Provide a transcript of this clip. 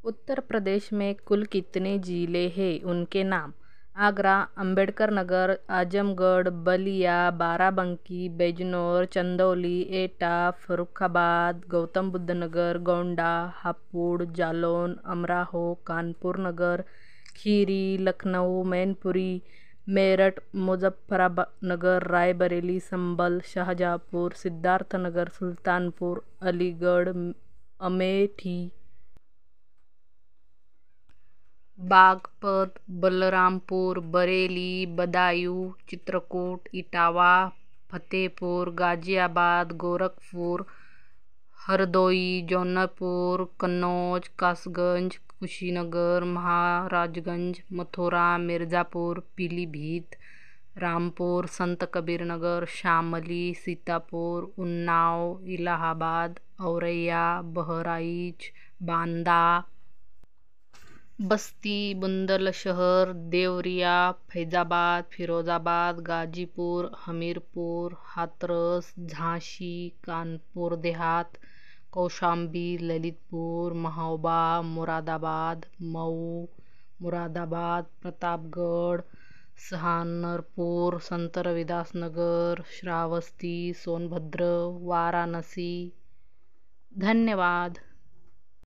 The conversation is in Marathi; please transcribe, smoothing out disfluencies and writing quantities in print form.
उत्तर प्रदेश में कुल कितने ज़िले हैं उनके नाम। आगरा, अंबेडकर नगर, आजमगढ़, बलिया, बाराबंकी, बिजनौर, चंदौली, एटा, फर्रुखाबाद, गौतम बुद्ध नगर, गोंडा, हापुड़, जालौन, अमराहो, कानपुर नगर, खीरी, लखनऊ, मैनपुरी, मेरठ, मुजफ्फरनगर, रायबरेली, संभल, शाहजहाँपुर, सिद्धार्थनगर, सुल्तानपुर, अलीगढ़, अमेठी, बागपत, बलरामपुर, बरेली, बदायूं, चित्रकूट, इटावा, फतेहपुर, गाजियाबाद, गोरखपुर, हरदोई, जौनपुर, कन्नौज, कासगंज, कुशीनगर, महाराजगंज, मथुरा, मिर्ज़ापुर, पीलीभीत, रामपुर, संत कबीर नगर, शामली, सीतापुर, उन्नाव, इलाहाबाद, औरैया, बहराइच, बांदा, बस्ती, बुलंदशहर, देवरिया, फैजाबाद, फिरोजाबाद, गाजीपुर, हमीरपुर, हाथरस, झांसी, कानपुर देहात, कौशांबी, ललितपुर, महोबा, मुरादाबाद, मऊ, मुरादाबाद, प्रतापगढ़, सहारनपुर, संत रविदास नगर, श्रावस्ती, सोनभद्र, वाराणसी। धन्यवाद।